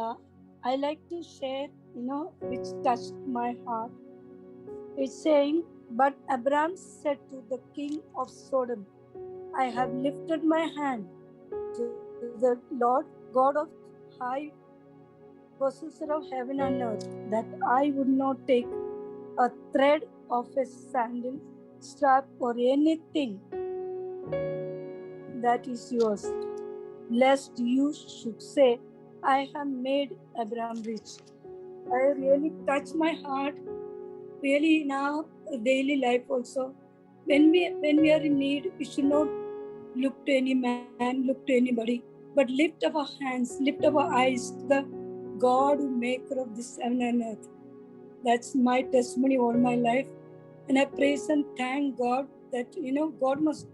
uh, I like to share, which touched my heart. It's saying, "But Abraham said to the king of Sodom, I have lifted my hand to the Lord God of high possessor of heaven and earth, that I would not take a thread of a sandal strap or anything that is yours, lest you should say, I have made Abraham rich." I really touch my heart, really in our daily life also. When we are in need, we should not look to any man, look to anybody, but lift our hands, lift our eyes to the God who maker of this heaven and earth. That's my testimony all my life. And I praise and thank God that, God must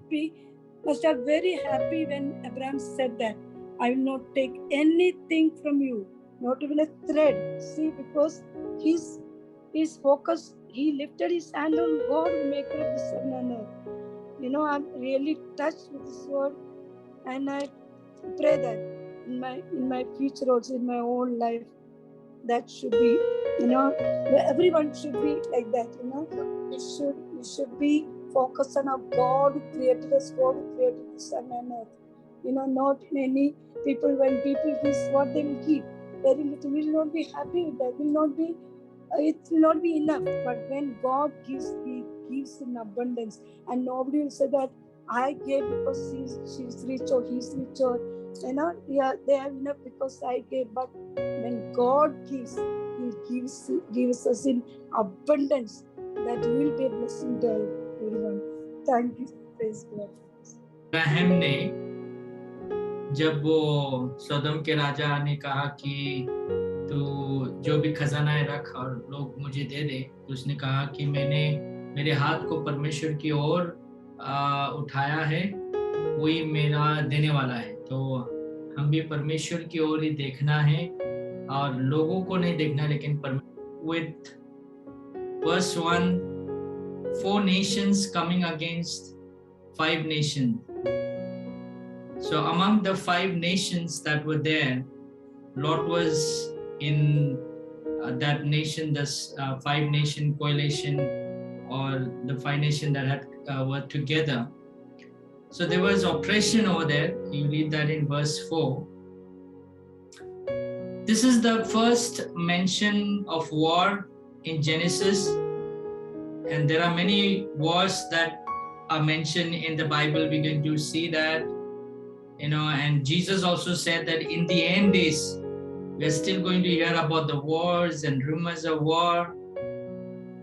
have very happy when Abraham said that, I will not take anything from you, not even a thread. See, because his focus, he lifted his hand on God who maker of this heaven and earth. I'm really touched with this word, and I pray that in my future also, in my own life, that should be, everyone should be like that. We should be focused on our God who created us, God who created the sun and earth. Not many people, when people give what they will give, very little, will not be happy with that, it will not be enough. But when God gives, He gives in abundance, and nobody will say that I gave because she's rich or he's rich, or they have enough because I gave. But when God gives, He gives us in abundance, that will be a blessing to everyone. Thank you. Praise God. Abraham ने जब वो सदम के राजा ने कहा कि तू जो भी खजाना है रख और लोग मुझे दे दे, तो उसने कहा कि मैंने मेरे हाथ को परमेश्वर की ओर उठाया है, वही मेरा देने वाला है। तो हम भी परमेश्वर की ओर ही देखना है और लोगों को नहीं देखना, लेकिन with verse 1, 4 nations coming against 5 nations. So among the 5 nations that were there, Lot was in that nation, this 5 nation coalition, or the 5 nations that had were together. So there was oppression over there. You read that in verse 4. This is the first mention of war in Genesis, and there are many wars that are mentioned in the Bible. We're going to see that, and Jesus also said that in the end days, we're still going to hear about the wars and rumors of war.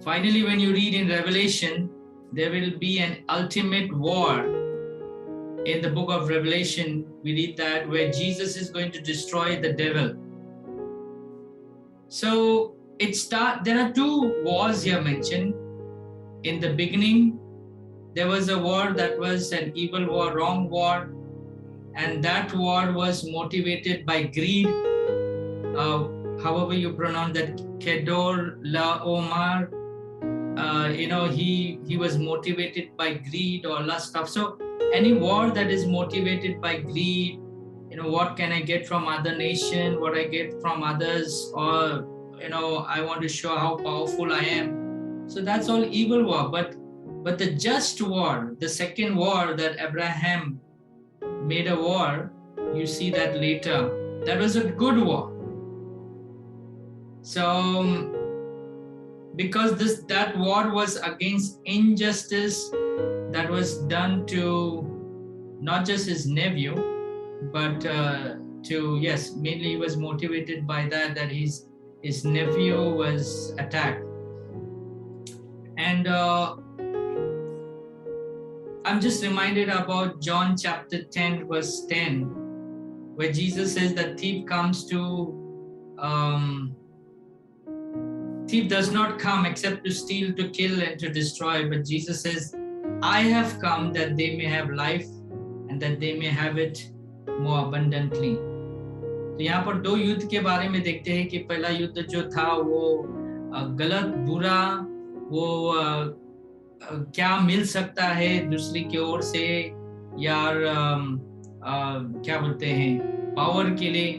Finally, when you read in Revelation, there will be an ultimate war. In the book of Revelation, we read that where Jesus is going to destroy the devil. So there are 2 wars here mentioned. In the beginning, there was a war that was an evil war, wrong war, and that war was motivated by greed. However you pronounce that, Kedor Laomer, he was motivated by greed or lust stuff. So any war that is motivated by greed, what can I get from other nation, what I get from others, or I want to show how powerful I am. So that's all evil war. But the just war, the second war that Abraham made a war, you see that later, that was a good war. So because that war was against injustice that was done to not just his nephew, but mainly he was motivated by that his nephew was attacked. And I'm just reminded about John chapter 10 verse 10, where Jesus says that thief does not come except to steal, to kill, and to destroy. But Jesus says, I have come that they may have life and that they may have it more abundantly. तो यहाँ पर 2 युद्ध के बारे में देखते हैं कि पहला युद्ध जो था वो गलत, बुरा, वो क्या मिल सकता है दूसरी की ओर से, या क्या बोलते हैं, पावर के लिए,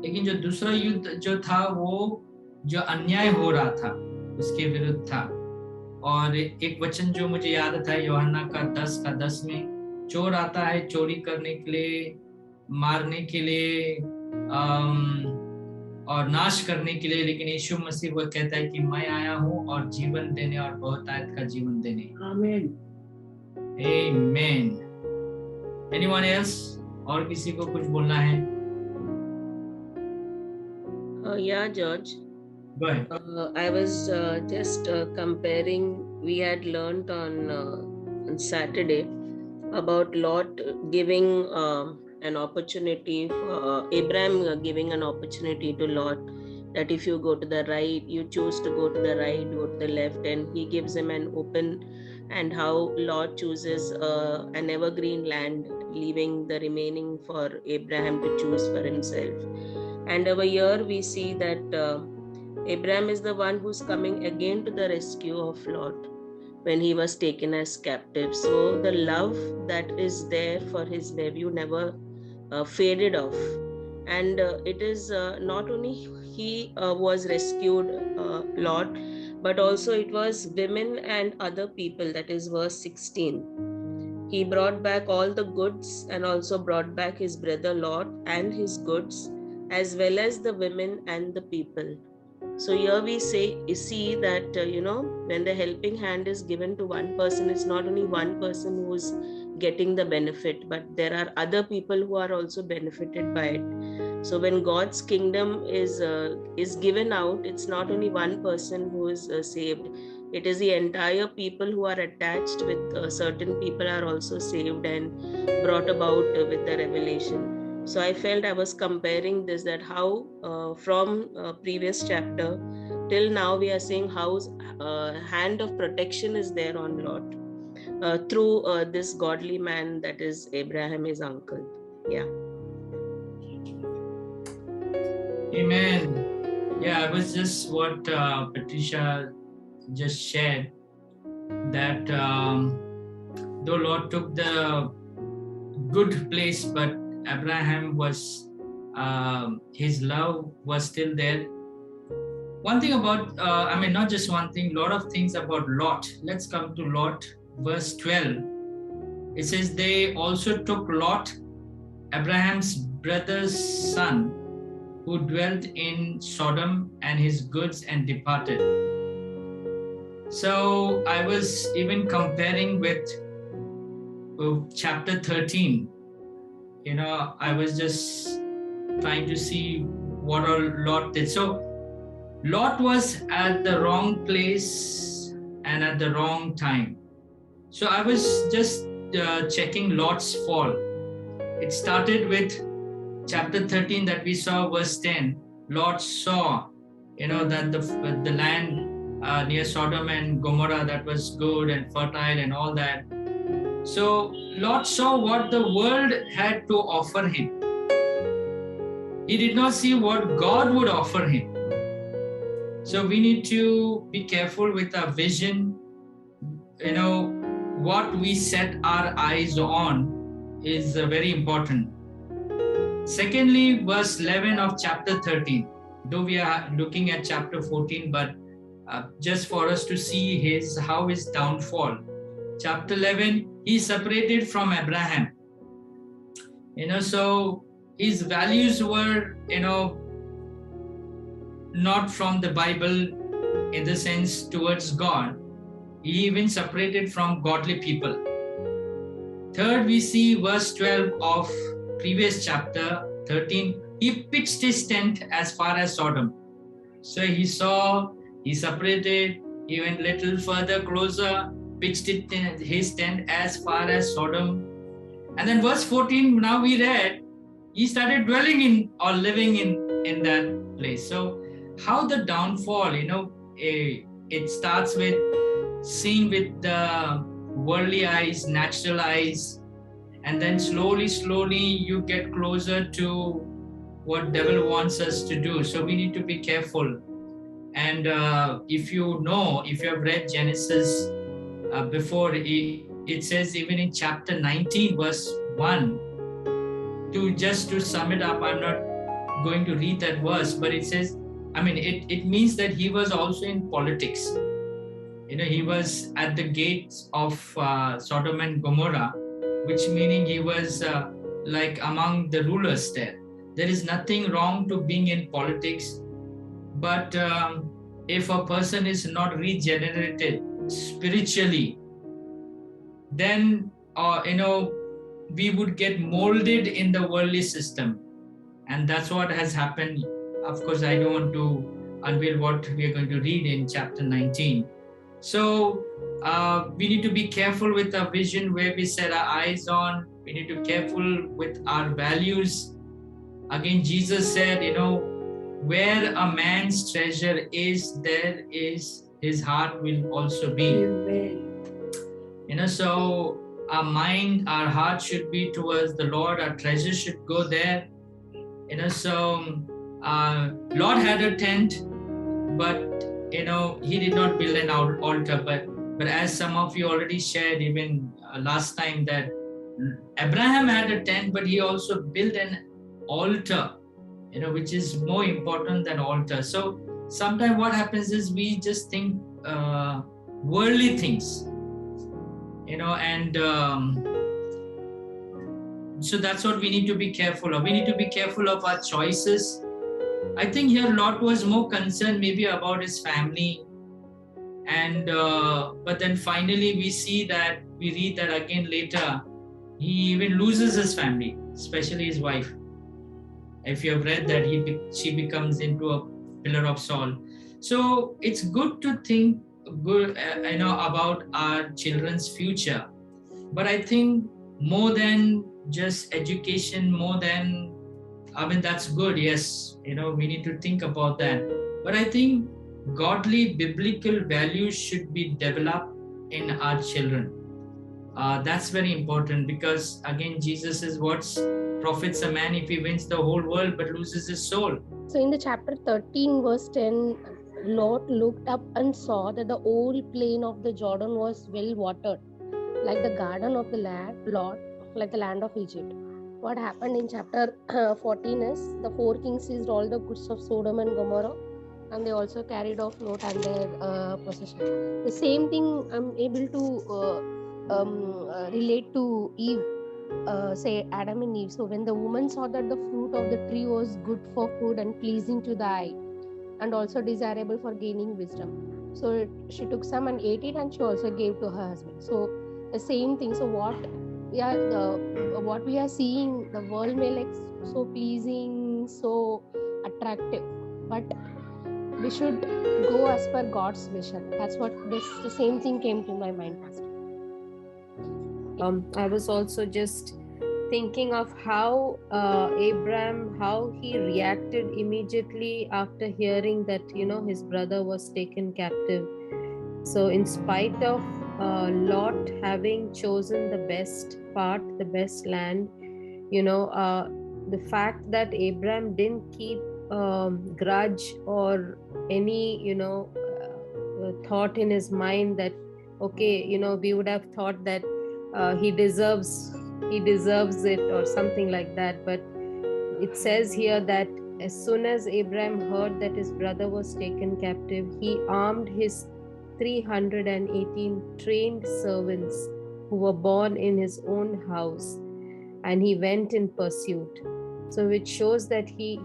लेकिन जो दूसरा युद्ध जो था वो जो अन्याय हो रहा था उसके विरुद्ध था। और एक वचन जो मुझे याद आता है यूहन्ना का 10 में, चोर आता है चोरी करने के लिए, मारने के लिए और नाश करने के लिए, लेकिन यीशु मसीह वो कहता है कि मैं आया हूँ और जीवन देने और बहुतायत का जीवन देने। आमीन, आमीन। Anyone else? और किसी को कुछ बोलना है? Yeah, George. Go ahead. I was just comparing. We had learned on Saturday about Lot giving an opportunity for Abraham giving an opportunity to Lot, that if you go to the right, you choose to go to the right, go to the left, and he gives him an open, and how Lot chooses an evergreen land, leaving the remaining for Abraham to choose for himself. And over here we see that Abraham is the one who's coming again to the rescue of Lot when he was taken as captive. So the love that is there for his nephew never faded off. And it is not only he was rescued, Lot, but also it was women and other people. That is verse 16. He brought back all the goods and also brought back his brother Lot and his goods, as well as the women and the people. So here we see that, when the helping hand is given to one person, it's not only one person who is getting the benefit, but there are other people who are also benefited by it. So when God's kingdom is given out, it's not only one person who is saved. It is the entire people who are attached with certain people are also saved and brought about with the revelation. So I felt I was comparing this, that how from previous chapter till now we are seeing how hand of protection is there on Lot through this godly man, that is Abraham, his uncle. Yeah. Amen. Yeah, it was just what Patricia just shared, that though Lot took the good place, but Abraham was, his love was still there. One thing about, not just one thing, lot of things about Lot. Let's come to Lot, verse 12. It says, they also took Lot, Abraham's brother's son, who dwelt in Sodom, and his goods, and departed. So I was even comparing with chapter 13. I was just trying to see what all Lot did. So Lot was at the wrong place and at the wrong time. So I was just checking Lot's fall. It started with chapter 13 that we saw, verse 10. Lot saw, that the land near Sodom and Gomorrah, that was good and fertile and all that. So Lot saw what the world had to offer him. He did not see what God would offer him. So we need to be careful with our vision. What we set our eyes on is very important. Secondly, verse 11 of chapter 13. Though we are looking at chapter 14, but just for us to see how his downfall. Chapter 11, he separated from Abraham. So his values were, not from the Bible in the sense towards God. He even separated from godly people. Third, we see verse 12 of previous chapter 13. He pitched his tent as far as Sodom. So he separated, he went little further closer, pitched his tent as far as Sodom. And then verse 14, now we read, he started dwelling in or living in that place. So how the downfall, it starts with seeing with the worldly eyes, natural eyes, and then slowly you get closer to what devil wants us to do. So we need to be careful. And if you have read Genesis before, it says even in chapter 19 verse 1, to sum it up, I'm not going to read that verse, but it says, I mean, it means that he was also in politics. He was at the gates of Sodom and Gomorrah, which meaning he was like among the rulers there. There is nothing wrong to being in politics, but if a person is not regenerated spiritually, then we would get molded in the worldly system, and that's what has happened. Of course, I don't want to unveil what we are going to read in chapter 19. So we need to be careful with our vision, where we set our eyes on. We need to be careful with our values. Again, Jesus said, where a man's treasure is, there is his heart will also be. Amen. So our mind, our heart should be towards the Lord. Our treasure should go there. So Lord had a tent, but he did not build an altar. But as some of you already shared even last time, that Abraham had a tent, but he also built an altar, which is more important than altar. So sometimes what happens is we just think worldly things, and so that's what we need to be careful of. We need to be careful of our choices. I think here Lot was more concerned maybe about his family, and but then finally we read that again later, he even loses his family, especially his wife. If you have read that, she becomes into a pillar of salt. So it's good to think about our children's future, but I think more than just education, that's good, yes, we need to think about that, but I think godly biblical values should be developed in our children. That's very important, because again, Jesus says, what's profits a man if he wins the whole world but loses his soul? So in the chapter 13 verse 10, Lot looked up and saw that the old plain of the Jordan was well watered, like the garden of the Lot, like the land of Egypt. What happened in chapter 14 is the four kings seized all the goods of Sodom and Gomorrah, and they also carried off Lot and their possession. The same thing I'm able to relate to Eve, say Adam and Eve. So when the woman saw that the fruit of the tree was good for food and pleasing to the eye, and also desirable for gaining wisdom, so she took some and ate it, and she also gave to her husband. So the same thing. So what we are seeing, the world may like so pleasing, so attractive, but we should go as per God's vision. That's what the same thing came to my mind, Pastor. I was also just thinking of how Abraham, how he reacted immediately after hearing that his brother was taken captive. So in spite of Lot having chosen the best part, the best land, the fact that Abraham didn't keep grudge or any thought in his mind that okay, we would have thought that he deserves it or something like that. But it says here that as soon as Abraham heard that his brother was taken captive, he armed his 318 trained servants who were born in his own house, and he went in pursuit. So which shows that he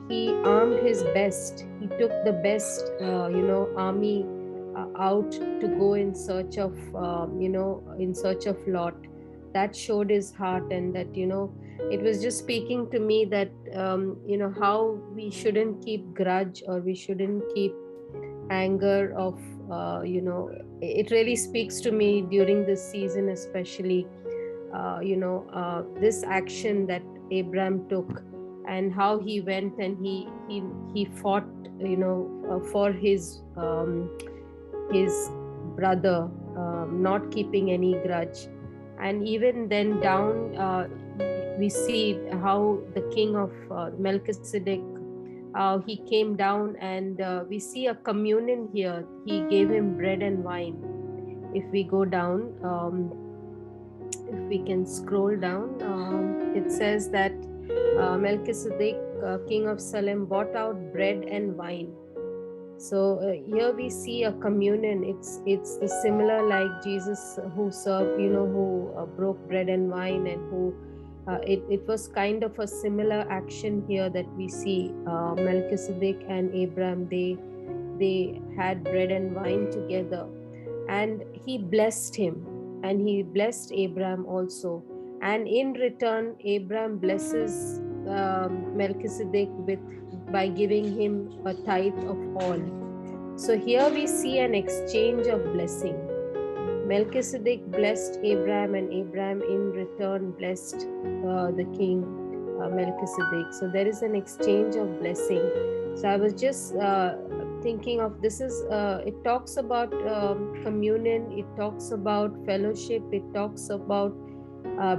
armed his best. He took the best army out to go in search of Lot. That showed his heart, and that it was just speaking to me that how we shouldn't keep grudge, or we shouldn't keep anger of it really speaks to me during this season, especially this action that Abraham took, and how he went and he fought for his brother, not keeping any grudge. And even then down we see how the king of Melchizedek, he came down, and we see a communion here. He gave him bread and wine. If we go down, if we can scroll down, it says that Melchizedek king of Salem, brought out bread and wine. So here we see a communion. It's the similar like Jesus who served, who broke bread and wine, and who it was kind of a similar action here that we see. Melchizedek and Abraham, they had bread and wine together, and he blessed him, and he blessed Abraham also. And in return, Abraham blesses Melchizedek by giving him a tithe of all. So here we see an exchange of blessing. Melchizedek blessed Abraham, and Abraham in return blessed the king Melchizedek. So there is an exchange of blessing. So I was just thinking of this is it talks about communion, it talks about fellowship, it talks about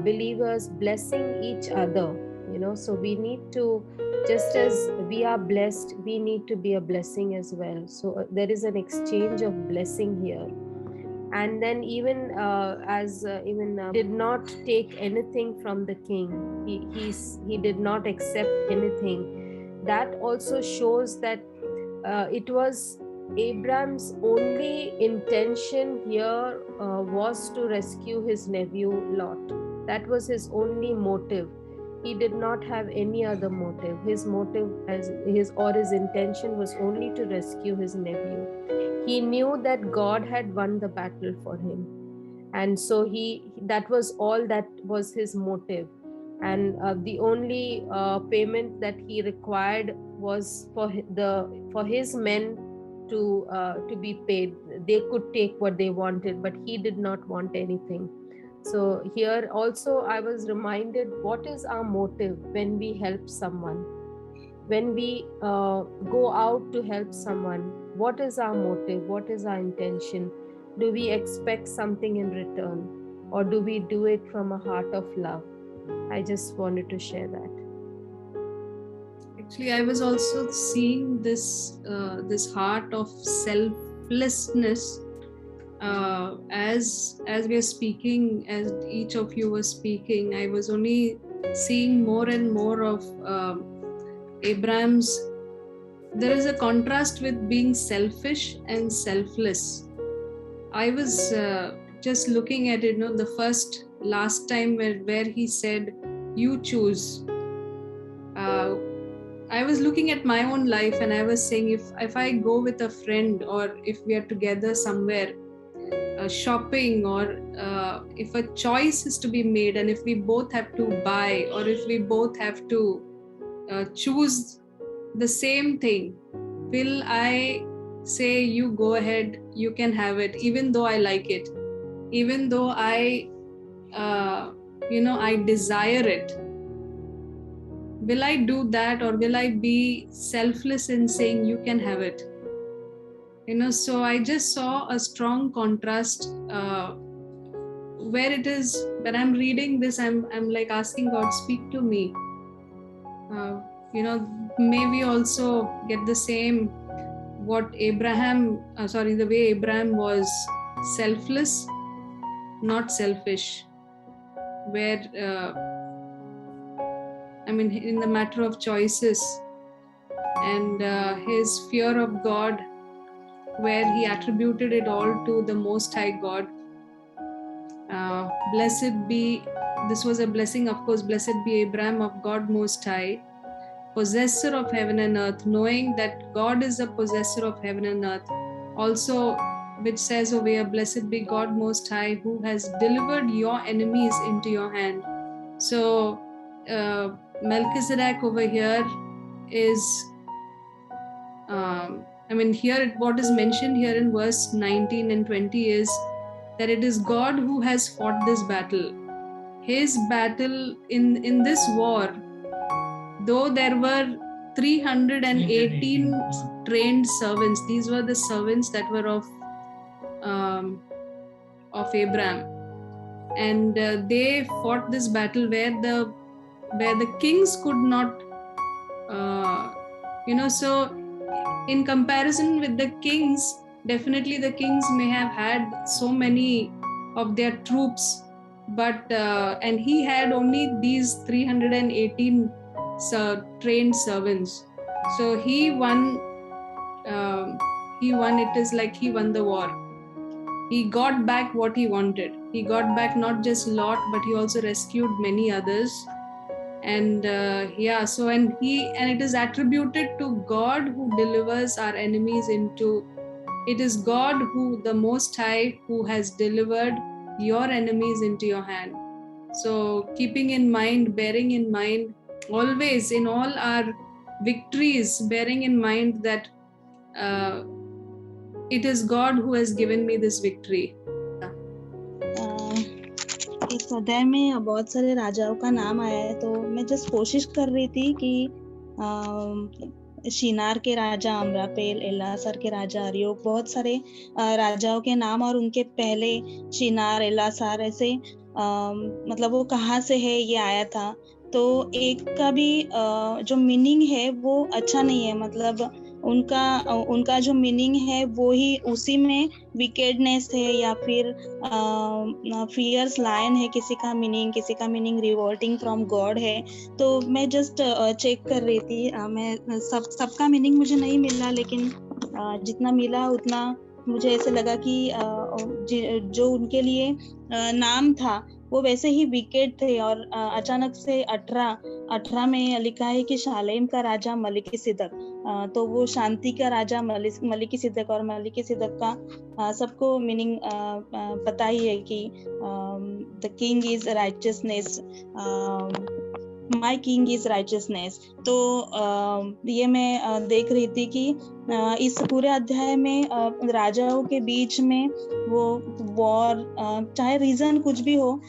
believers blessing each other. So we need to, just as we are blessed, we need to be a blessing as well. So there is an exchange of blessing here. And then even did not take anything from the king. He did not accept anything. That also shows that it was Abraham's only intention here was to rescue his nephew Lot. That was his only motive. He did not have any other motive. His motive his intention was only to rescue his nephew. He knew that God had won the battle for him, and so that was all that was his motive. And the only payment that he required was for his men to be paid. They could take what they wanted, but he did not want anything. So here also I was reminded, what is our motive when we help someone? When we go out to help someone, what is our motive? What is our intention? Do we expect something in return, or do we do it from a heart of love? I just wanted to share that. Actually, I was also seeing this heart of selflessness as we are speaking, as each of you was speaking. I was only seeing more and more of Abraham's. There is a contrast with being selfish and selfless. I was just looking at it, the last time where he said, "You choose." I was looking at my own life, and I was saying, if I go with a friend, or if we are together somewhere shopping, or if a choice is to be made, and if we both have to buy, or if we both have to choose the same thing, will I say, you go ahead, you can have it, even though I like it, even though I desire it? Will I do that, or will I be selfless in saying you can have it? So I just saw a strong contrast where it is, when I'm reading this, I'm like asking God, speak to me. May we also get the same, the way Abraham was selfless, not selfish, where in the matter of choices, and his fear of God, where he attributed it all to the Most High God. This was a blessing, of course, blessed be Abraham of God Most High, possessor of heaven and earth, knowing that God is the possessor of heaven and earth. Also, which says over here, blessed be God Most High, who has delivered your enemies into your hand. So, Melchizedek over here is, here what is mentioned here in verse 19 and 20 is that it is God who has fought this battle. His battle in this war, though there were 318 trained servants, these were the servants that were of Abraham, and they fought this battle where the kings could not, so in comparison with the kings, definitely the kings may have had so many of their troops, but and he had only these 318 trained servants. So he won. It is like he won the war. He got back what he wanted. He got back not just Lot, but he also rescued many others. And so and it is attributed to God who delivers our enemies into. It is God who, the Most High, who has delivered your enemies into your hand. So keeping in mind, bearing in mind, always in all our victories, bearing in mind that it is God who has given me this victory. इस अध्याय में बहुत सारे राजाओं का नाम आया है, तो मैं जस्ट कोशिश कर रही थी कि शिनार के राजा अमरापेल, एलासर के राजा अरियोक, बहुत सारे राजाओं के नाम और उनके पहले शिनार, एलासर, ऐसे मतलब वो कहाँ से है ये आया था। तो एक का भी जो मीनिंग है वो अच्छा नहीं है, मतलब उनका जो मीनिंग है वो ही उसी में विकेडनेस है या फिर फियर्स लायन है, किसी का मीनिंग रिवोल्टिंग फ्रॉम गॉड है। तो मैं जस्ट चेक कर रही थी, मैं सबका मीनिंग मुझे नहीं मिला, लेकिन जितना मिला उतना मुझे ऐसे लगा कि जो उनके लिए नाम था वो वैसे ही विकेट थे। और अचानक से 18 में लिखा है कि शालेम का राजा मलिकिसिदक, तो वो शांति का राजा मलिकिसिदक, और मलिकिसिदक का सबको मीनिंग पता ही है कि the king is righteousness, my king is righteousness. तो ये मैं देख रही थी कि इस पूरे अध्याय में राजाओं के बीच में वो वॉर, चाहे रीजन कुछ भी हो,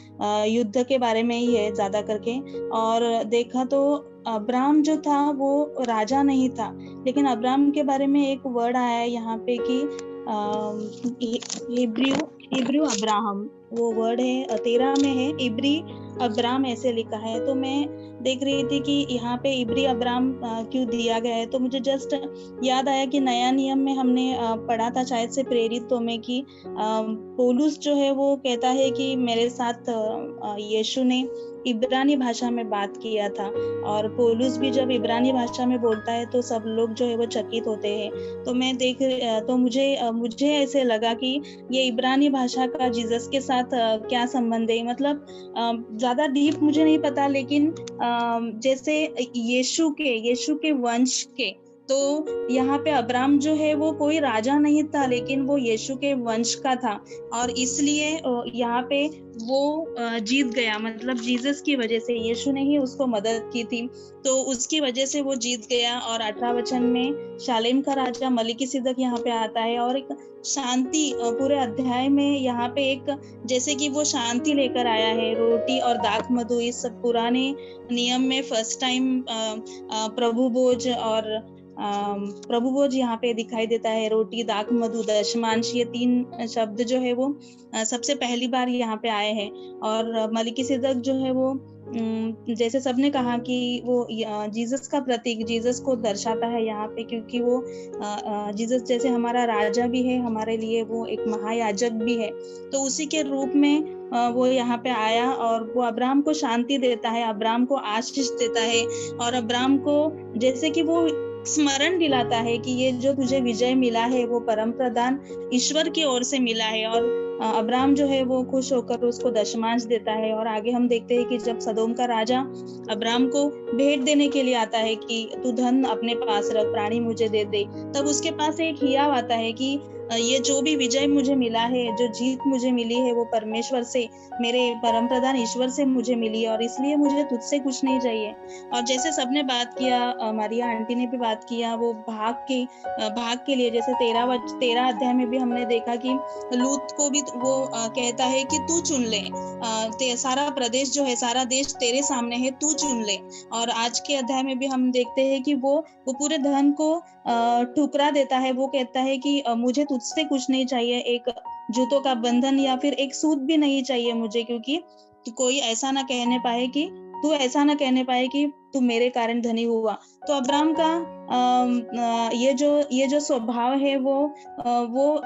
युद्ध के बारे में ही है ज्यादा करके। और देखा तो अब्राम जो था वो राजा नहीं था, लेकिन अब्राम के बारे में एक वर्ड आया है यहाँ पे कि इब्रियो अब्राहम, वो वर्ड है 13 में है, इब्री अब्राम ऐसे लिखा है। तो मैं देख रही थी कि यहाँ पे इब्री अब्राम क्यों दिया गया है। तो मुझे जस्ट याद आया कि नया नियम में हमने पढ़ा था शायद से प्रेरित तो में कि पौलुस जो है वो कहता है कि मेरे साथ यीशु ने इब्रानी भाषा में बात किया था, और पौलुस भी जब इब्रानी भाषा में बोलता है तो सब लोग जो है वो चकित होते हैं। तो मुझे ऐसे लगा कि ये इब्रानी भाषा का जीसस के साथ क्या संबंध है, मतलब ज्यादा डीप मुझे नहीं पता, लेकिन जैसे यीशु के वंश के, तो यहाँ पे अब्राम जो है वो कोई राजा नहीं था, लेकिन वो यीशु के वंश का था, और इसलिए यहाँ पे वो जीत गया, मतलब जीसस की वजह से, यीशु ने ही उसको मदद की थी, तो उसकी वजह से वो जीत गया। और 18 वचन में शालेम का राजा मलिकिसिदक यहाँ पे आता है, और एक शांति पूरे अध्याय में यहाँ पे एक जैसे कि वो शांति लेकर आया है, रोटी और दाख मधु। इस सब पुराने नियम में फर्स्ट टाइम प्रभु भोज यहाँ पे दिखाई देता है, रोटी, दाख मधु, दशमांश, ये 3 शब्द जो है वो सबसे पहली बार यहाँ पे आए हैं। और मलिकिसिदक जो है वो जैसे सबने कहा कि वो जीसस का प्रतीक, जीसस को दर्शाता है यहाँ पे, क्योंकि वो जीसस जैसे हमारा राजा भी है, हमारे लिए वो एक महायाजक भी है, तो उसी के रूप में वो यहाँ पे आया, और वो अब्राम को शांति देता है, अब्राम को आशीष देता है, और अब्राम को जैसे कि वो स्मरण दिलाता है कि ये जो तुझे विजय मिला है वो परम प्रधान ईश्वर की ओर से मिला है। और अब्राम जो है वो खुश होकर उसको दशमांश देता है। और आगे हम देखते हैं कि जब सदोम का राजा अब्राम को भेंट देने के लिए आता है कि तू धन अपने पास रख, प्राणी मुझे दे दे, तब उसके पास एक हियाव आता है कि ये जो भी विजय मुझे मिला है, जो जीत मुझे मिली है, वो परमेश्वर से, मेरे परम प्रधान ईश्वर से मुझे मिली है, और इसलिए मुझे तुझसे कुछ नहीं चाहिए। और जैसे सबने बात किया, मारिया आंटी ने भी बात किया, वो भाग के लिए, जैसे 13 अध्याय में भी हमने देखा कि लूत को भी वो कहता है कि तू चुन ले, सारा प्रदेश जो है, सारा देश तेरे सामने है, तू चुन ले। और आज के अध्याय में भी हम देखते हैं कि वो पूरे धन को ठुकरा देता है। वो कहता है कि मुझे तुझसे कुछ नहीं चाहिए, एक जूतों का बंधन या फिर एक सूत भी नहीं चाहिए मुझे, क्योंकि कोई ऐसा ना कहने पाए कि तू मेरे कारण धनी हुआ। तो अब्राहम का ये जो स्वभाव है वो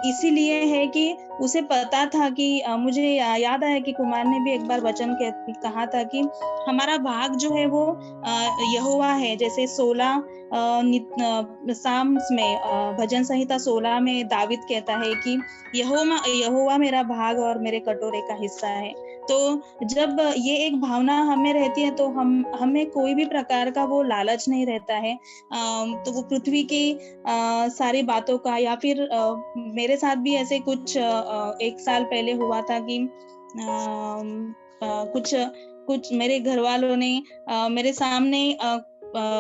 इसीलिए है कि उसे पता था कि मुझे याद आया कि कुमार ने भी एक बार वचन कहा था कि हमारा भाग जो है वो यहोवा है। जैसे 16 साम्स में भजन संहिता 16 में दाविद कहता है कि यहोवा मेरा भाग और मेरे कटोरे का हिस्सा है। तो जब ये एक भावना हमें रहती है तो हमें कोई भी प्रकार का वो लालच नहीं रहता है। तो वो पृथ्वी की सारी बातों का, या फिर मेरे साथ भी ऐसे कुछ 1 साल पहले हुआ था कि कुछ मेरे घर वालों ने मेरे सामने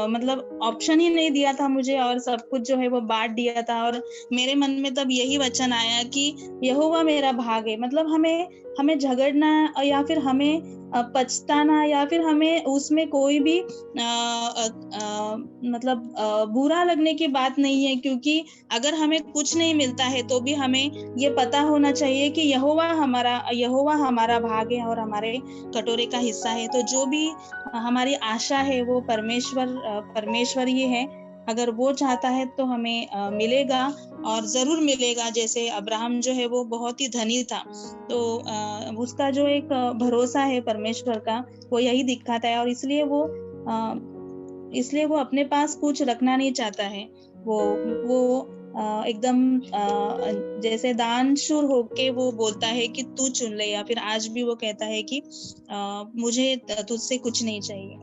मतलब ऑप्शन ही नहीं दिया था मुझे, और सब कुछ जो है वो बांट दिया था। और मेरे मन में तब यही वचन आया कि यहोवा मेरा भाग है। मतलब हमें झगड़ना या फिर हमें पछताना या फिर हमें उसमें कोई भी मतलब बुरा लगने की बात नहीं है, क्योंकि अगर हमें कुछ नहीं मिलता है तो भी हमें ये पता होना चाहिए कि यहोवा हमारा भाग है और हमारे कटोरे का हिस्सा है। तो जो भी हमारी आशा है वो परमेश्वर ही है। अगर वो चाहता है तो हमें मिलेगा, और जरूर मिलेगा। जैसे अब्राहम जो है वो बहुत ही धनी था, तो उसका जो एक भरोसा है परमेश्वर का वो यही दिखाता है। और इसलिए वो अपने पास कुछ रखना नहीं चाहता है। वो एकदम जैसे दानशूर होके वो बोलता है कि तू चुन ले, या फिर आज भी वो कहता है कि मुझे तुझसे कुछ नहीं चाहिए।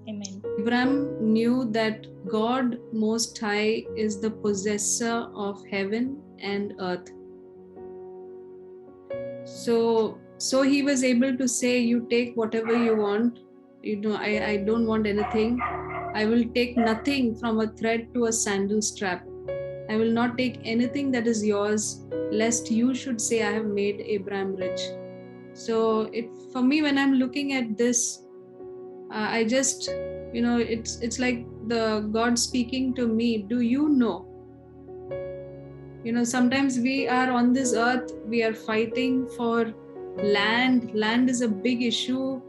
Amen. Abraham knew that God Most High is the possessor of heaven and earth. So he was able to say, you take whatever you want. I don't want anything. I will take nothing from a thread to a sandal strap. I will not take anything that is yours, lest you should say I have made Abraham rich. So for me, when I'm looking at this, I just, it's like the God speaking to me. Do you know? Sometimes we are on this earth, we are fighting for land. Land is a big issue.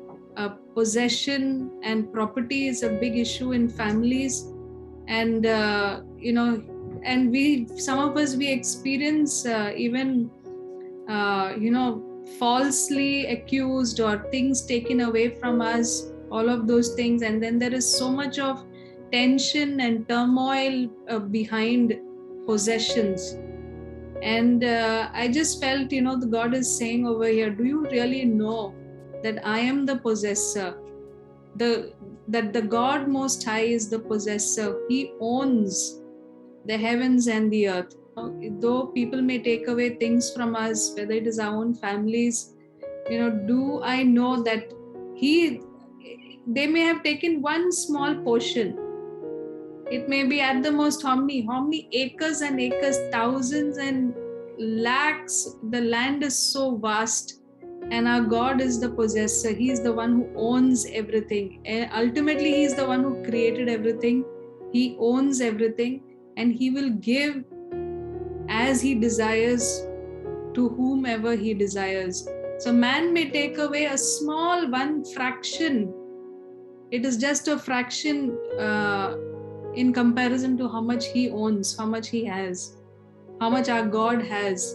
Possession and property is a big issue in families. And, and some of us, we experience even, falsely accused or things taken away from us, all of those things. And then there is so much of tension and turmoil behind possessions. And I just felt, the God is saying over here, do you really know that I am the possessor? That the God Most High is the possessor. He owns the heavens and the earth. Though people may take away things from us, whether it is our own families, do I know that they may have taken one small portion. It may be at the most how many acres and acres, thousands and lakhs. The land is so vast, and our God is the possessor. He is the one who owns everything. And ultimately, He is the one who created everything. He owns everything, and He will give as He desires to whomever He desires. So man may take away a small one fraction. It is just a fraction in comparison to how much He owns, how much He has, how much our God has.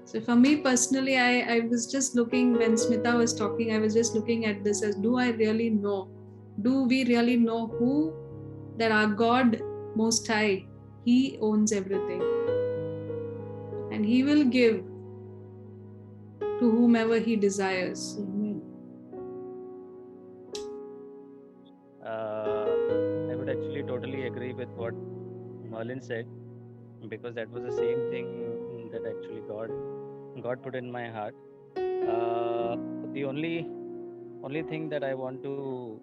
So for me personally, I was just looking, when Smita was talking, I was just looking at this as, do I really know? Do we really know that our God Most High, He owns everything. And He will give to whomever He desires. I would actually totally agree with what Merlin said, because that was the same thing that actually God put in my heart. The only thing that I want to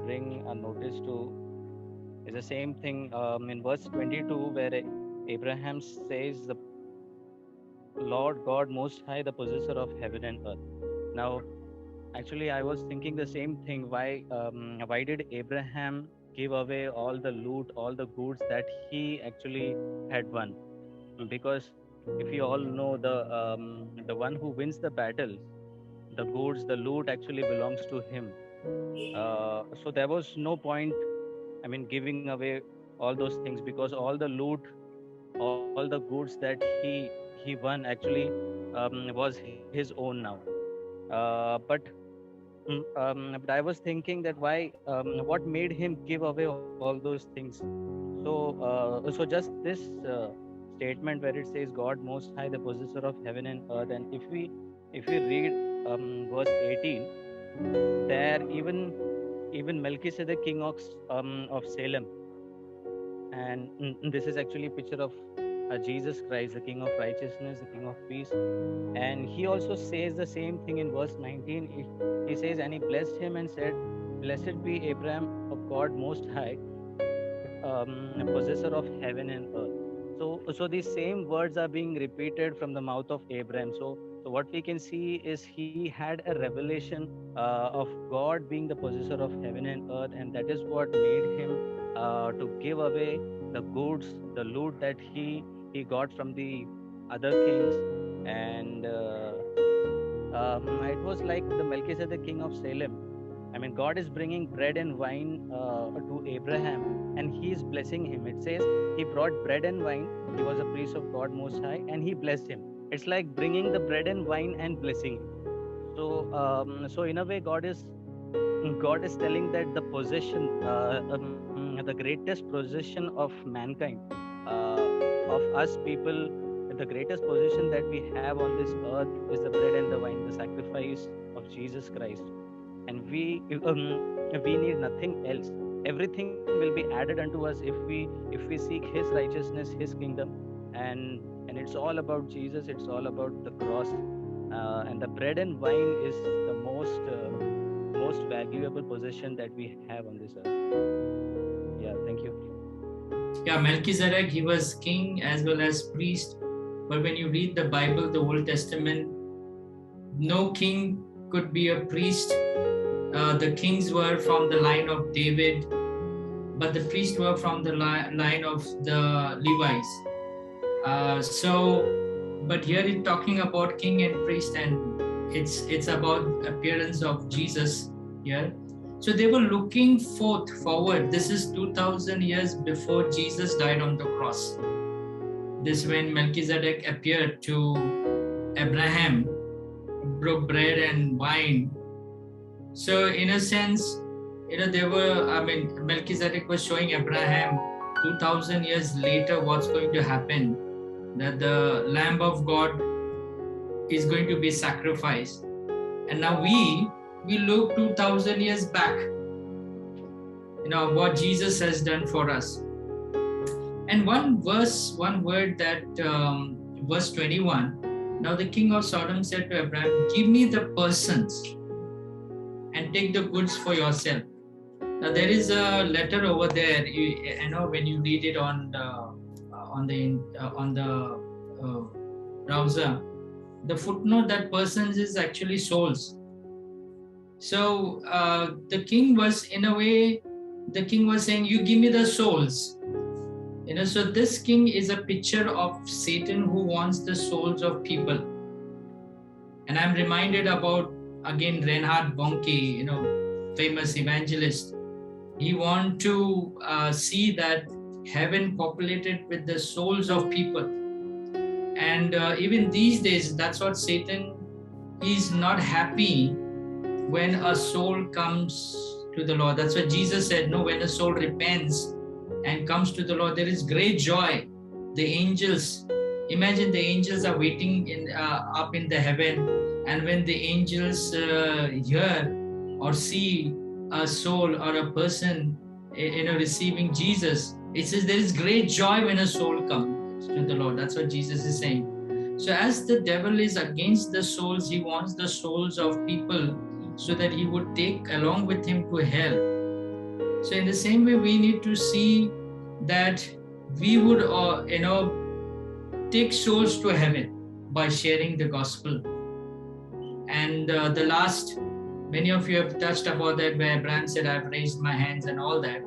bring a notice to is the same thing in verse 22, where Abraham says, the Lord God Most High, the possessor of heaven and earth. Now, actually, I was thinking the same thing. Why did Abraham give away all the loot, all the goods that he actually had won? Because if you all know, the one who wins the battle, the goods, the loot actually belongs to him. So there was no point, I mean, giving away all those things, because all the loot, all the goods that he won actually was his own now. But I was thinking that why, what made him give away all those things? So just this statement where it says God Most High, the possessor of heaven and earth, and if we read verse 18, there even Melchizedek, king of Salem, and this is actually a picture of Jesus Christ, the King of righteousness, the King of peace. And he also says the same thing in verse 19. He says, and he blessed him and said, blessed be Abraham of God Most High, possessor of heaven and earth. So these same words are being repeated from the mouth of Abraham. So what we can see is he had a revelation of God being the possessor of heaven and earth, and that is what made him to give away the goods, the loot that he got from the other kings. And it was like the Melchizedek, king of Salem. I mean, God is bringing bread and wine to Abraham, and he is blessing him. It says he brought bread and wine. He was a priest of God Most High, and he blessed him. It's like bringing the bread and wine and blessing him. So in a way, God is telling that the possession, the greatest possession of mankind, of us people, the greatest possession that we have on this earth is the bread and the wine, the sacrifice of Jesus Christ. And we need nothing else. Everything will be added unto us if we seek His righteousness, His kingdom, and it's all about Jesus. It's all about the cross, and the bread and wine is the most valuable possession that we have on this earth. Yeah, thank you. Yeah, Melchizedek, he was king as well as priest. But when you read the Bible, the Old Testament, no king could be a priest. The kings were from the line of David, but the priests were from the line of the Levites. But here it's talking about king and priest, and it's about appearance of Jesus here. So they were looking forward. This is 2000 years before Jesus died on the cross. This when Melchizedek appeared to Abraham, broke bread and wine. So in a sense, Melchizedek was showing Abraham 2000 years later what's going to happen, that the Lamb of God is going to be sacrificed. And now we look 2000 years back, what Jesus has done for us. And one word that verse 21, now the king of Sodom said to Abraham, give me the persons and take the goods for yourself. Now there is a letter over there. When you read it on the browser, the footnote that persons is actually souls. So the king was saying, you give me the souls. So this king is a picture of Satan who wants the souls of people. And I'm reminded about, again, Reinhard Bonnke, famous evangelist. He wants to see that heaven populated with the souls of people. And even these days, that's what Satan is not happy when a soul comes to the Lord. That's what Jesus said, no, when a soul repents and comes to the Lord, there is great joy. The angels, imagine the angels are waiting up in the heaven, and when the angels hear or see a soul or a person receiving Jesus, it says there is great joy when a soul comes to the Lord. That's what Jesus is saying. So as the devil is against the souls, he wants the souls of people so that he would take along with him to hell. So in the same way, we need to see that we would take souls to heaven by sharing the gospel. And the last, many of you have touched about that, where Abraham said, I've raised my hands and all that.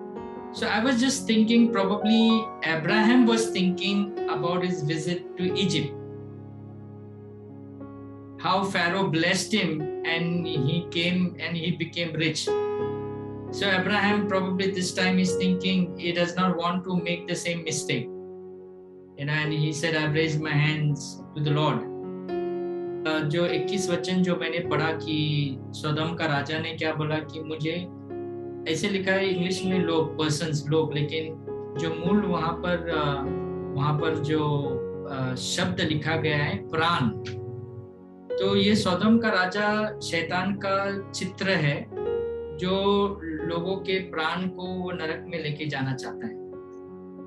So I was just thinking, probably Abraham was thinking about his visit to Egypt. how Pharaoh blessed him and he came and he became rich. So Abraham probably this time is thinking he does not want to make the same mistake. And he said, I've raised my hands to the Lord. जो 21 वचन जो मैंने पढ़ा कि सोदम का राजा ने क्या बोला कि मुझे, ऐसे लिखा है इंग्लिश में लोग, पर्सन्स, लोग, लेकिन जो मूल वहाँ पर जो शब्द लिखा गया है प्राण, तो ये सोदम का राजा शैतान का चित्र है जो लोगों के प्राण को वो नरक में लेके जाना चाहता है।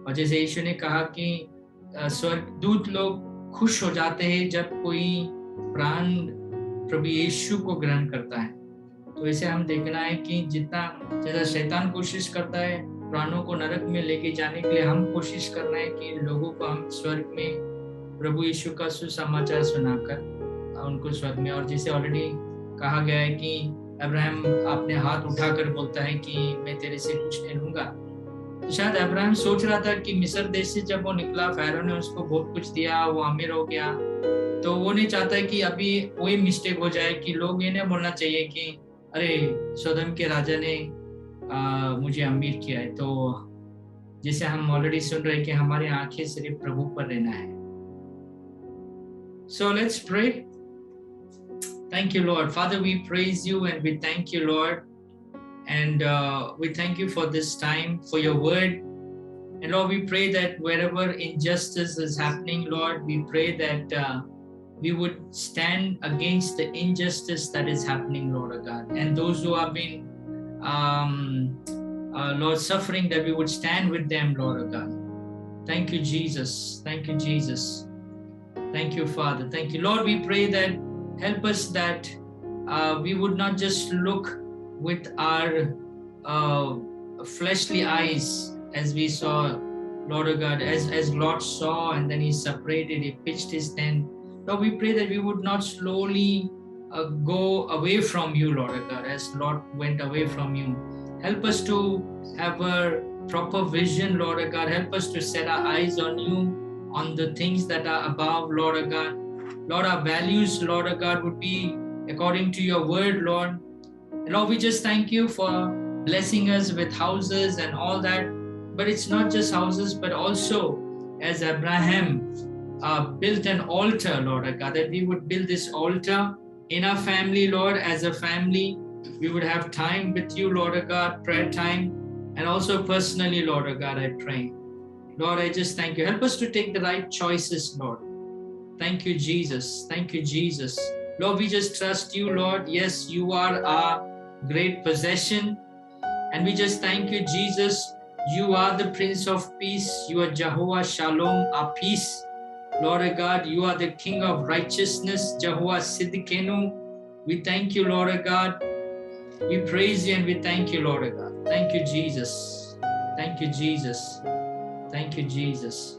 और जैसे यीशु ने कहा कि स्वर्गदूत लोग खुश हो जाते हैं जब कोई प्राण प्रभु यीशु को ग्रहण करता है। तो इसे हम देखना है कि जितना ज्यादा शैतान कोशिश करता है प्राणों को नरक में लेके जाने के लिए, हम कोशिश करना है कि लोगों को हम स्वर्ग में प्रभु यीशु का सुसमाचार सुनाकर उनको स्वर्ग में, और जैसे ऑलरेडी कहा गया है कि अब्राहम अपने हाथ उठाकर बोलता है कि मैं तेरे से कुछ नहीं लूंगा। तो शायद अब्राहम सोच रहा था कि मिस्र देश से जब वो निकला, फैरो ने उसको बहुत कुछ दिया, वो अमीर हो गया, तो वो नहीं चाहता है कि अभी वही मिस्टेक हो जाए कि लोग ये नहीं बोलना चाहिए कि अरे सोदम के राजा ने मुझे अमीर किया है। तो जैसे हम ऑलरेडी सुन रहे हैं कि हमारी आंखें सिर्फ प्रभु पर रहना है। So let's pray. Thank you, Lord. Father, we praise you and we thank you, Lord. And we thank you for this time, for your word. And Lord, we pray that wherever injustice is happening, Lord, we pray that we would stand against the injustice that is happening, Lord God. And those who have been, Lord, suffering, that we would stand with them, Lord God. Thank you, Jesus. Thank you, Jesus. Thank you, Father. Thank you. Lord, we pray that help us that we would not just look with our fleshly eyes as we saw, Lord God, as Lot saw, and then he separated, he pitched his tent. Lord, we pray that we would not slowly go away from you, Lord God, as Lot went away from you. Help us to have a proper vision, Lord God. Help us to set our eyes on you, on the things that are above, Lord God. Lord, our values, Lord God, would be according to your word, Lord. And Lord, we just thank you for blessing us with houses and all that. But it's not just houses, but also as Abraham built an altar, Lord God, that we would build this altar in our family, Lord. As a family, we would have time with you, Lord God, prayer time, and also personally, Lord God, I pray. Lord, I just thank you. Help us to take the right choices, Lord. Thank you, Jesus. Thank you, Jesus. Lord, we just trust you, Lord. Yes, you are our great possession. And we just thank you, Jesus. You are the Prince of Peace. You are Jehovah Shalom, our peace. Lord God, you are the King of righteousness, Jehovah Siddiqenu. We thank you, Lord God. We praise you and we thank you, Lord God. Thank you, Jesus. Thank you, Jesus. Thank you, Jesus.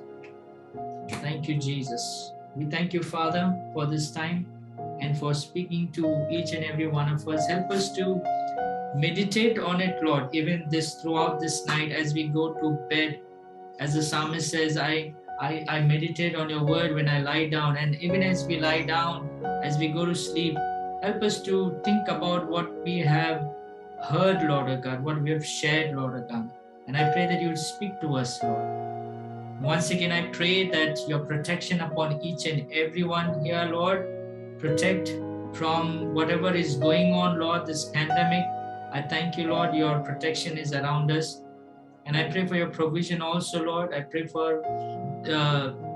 Thank you, Jesus. We thank you, Father, for this time and for speaking to each and every one of us. Help us to meditate on it, Lord, even throughout this night as we go to bed. As the psalmist says, I meditate on your word when I lie down. And even as we lie down, as we go to sleep, help us to think about what we have heard, Lord God, what we have shared, Lord God. And I pray that you will speak to us, Lord. Once again, I pray that your protection upon each and everyone here, Lord. Protect from whatever is going on, Lord, this pandemic. I thank you, Lord, your protection is around us. And I pray for your provision also, Lord. I pray for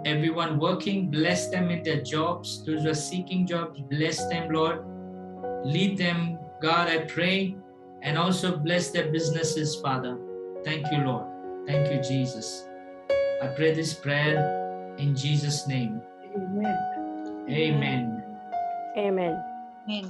everyone working. Bless them in their jobs. Those who are seeking jobs, bless them, Lord. Lead them, God, I pray. And also bless their businesses, Father. Thank you, Lord. Thank you, Jesus. I pray this prayer in Jesus' name. Amen. Amen. Amen. Amen.